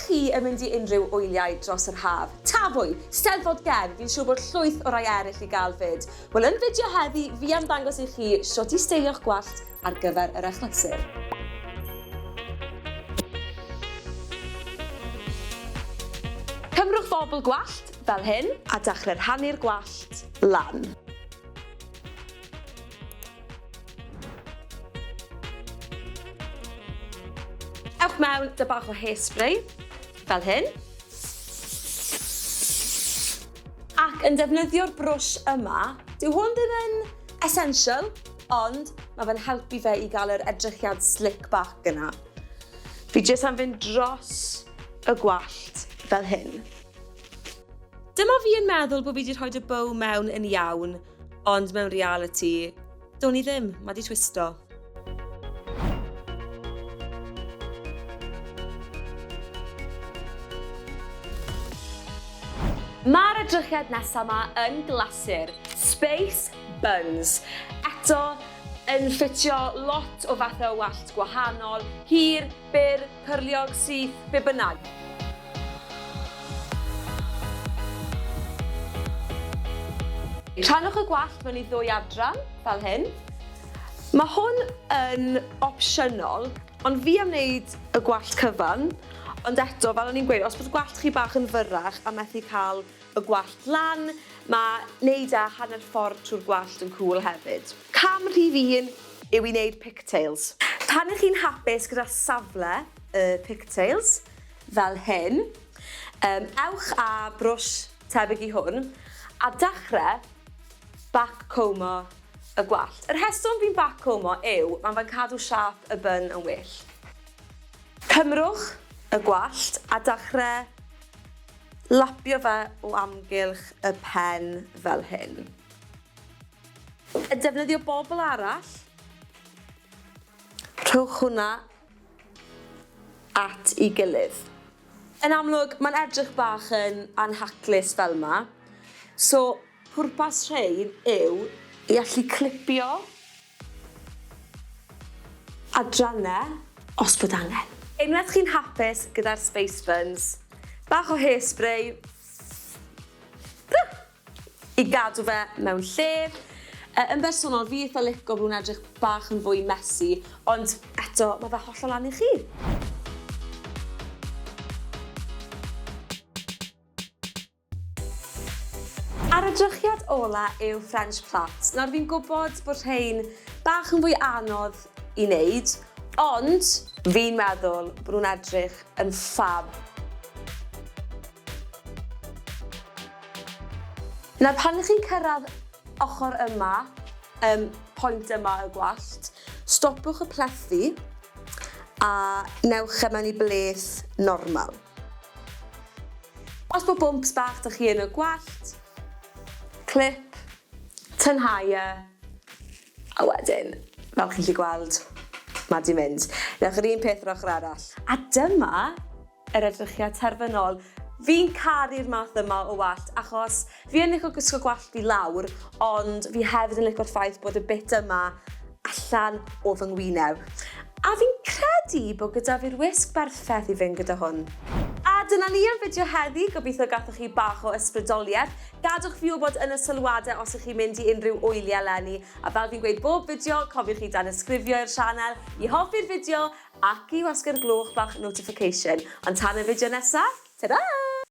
chi yn mynd i unrhyw wyliau dros yr haf? Tafwy, Steddfod gen, fi'n siŵr bod llwyth o rai eraill i gael fyd. Wel, yn fideo heddi, fi am dangos i chi sut i steilio'ch gwallt ar gyfer yr achlysur. Cymrwch bobl gwallt fel hyn a dechrau rhannu'r gwallt lan. Ewch mewn dy bach o hairspray, fel hyn. Ac yn defnyddio'r brwsh yma, dyw hwn ddim yn essential, ond mae fe'n helpu fe i gael yr edrychiad slick bach yna. Fi jyst am fynd dros y gwallt fel hyn. Dyma fi yn meddwl bod fi wedi rhoi y bow mewn yn iawn, ond mewn reality, do'n i ddim, mae wedi twisto. Mae'r edrychiad nesaf yma yn glasur, Space Buns. Eto, yn ffitio lot o fathau o wallt gwahanol, hir, byr, cyrliog, syth, be bynnag. Rhannwch y gwallt mewn i ddwy adran, fel hyn. Mae hwn yn opsiynol, ond fi am wneud y gwallt cyfan. Ond eto, fel o'n i'n gweud, os bod gwallt chi bach yn fyrrach a methu cael y gwallt lan, mae wneud e hanner ffordd trwy'r gwallt yn cool hefyd. Cam rhif 1 yw i wneud pigtails. Tan ych chi'n hapus gyda safle y pigtails, fel hyn, ewch a brwsh tebyg i hwn, a dechrau backcombio y gwallt. Yr rheswm fi'n backcombio yw, mae'n fe'n cadw siap y bun yn well. Cymrwch y gwallt a dechrau lapio fe o amgylch y pen fel hyn. Y defnyddio bobl arall, rhowch hwnna at ei gilydd. Yn amlwg, mae'n edrych bach yn anhaclus fel yma. So, pwrpas rhain yw i allu clipio adrannau os bod angen. Unwaith chi'n hapus gyda'r Space Buns, bach o hairspray i gadw fe mewn lle. Yn bersonol, fi eitha lico bod nhw'n edrych bach yn fwy messy, ond eto, mae fe hollol lan i chi. Ar edrychiad ola yw French plaits. Nawr fi'n gwybod bod rhain bach yn fwy anodd i wneud, ond fi'n meddwl bod nhw'n edrych yn ffab. Nawr pan ych chi'n cyrraedd ochr yma, pwynt yma y gwallt, stopwch y plethu a newch e mewn i bles normal. Os bod bwmps bach dych chi yn y gwallt, clip, tynhau e, a wedyn, fel chi'n gallu gweld, mae di mynd. Newch yr un peth yr ochr arall. A dyma yr edrychiad terfynol. Fi'n caru'r math yma o wallt achos fi yn licio gwisgo gwallt fi lawr, ond fi hefyd yn licio'r ffaith bod y bit yma allan o fy ngwyneb. A fi'n credu bod gyda fi'r wisg berffaith i fynd gyda hwn. A dyna ni am fideo heddi, gobeithio gathoch chi bach o ysbrydoliaeth. Gadwch fi wybod yn y sylwadau os ych chi'n mynd i unrhyw wyliau eleni. A fel fi'n gweud bob fideo, cofiwch chi danysgrifio i'r sianel, i hoffi'r fideo ac i wasgu'r glwch bach notification. Ond tan y fideo nesaf, ta-da!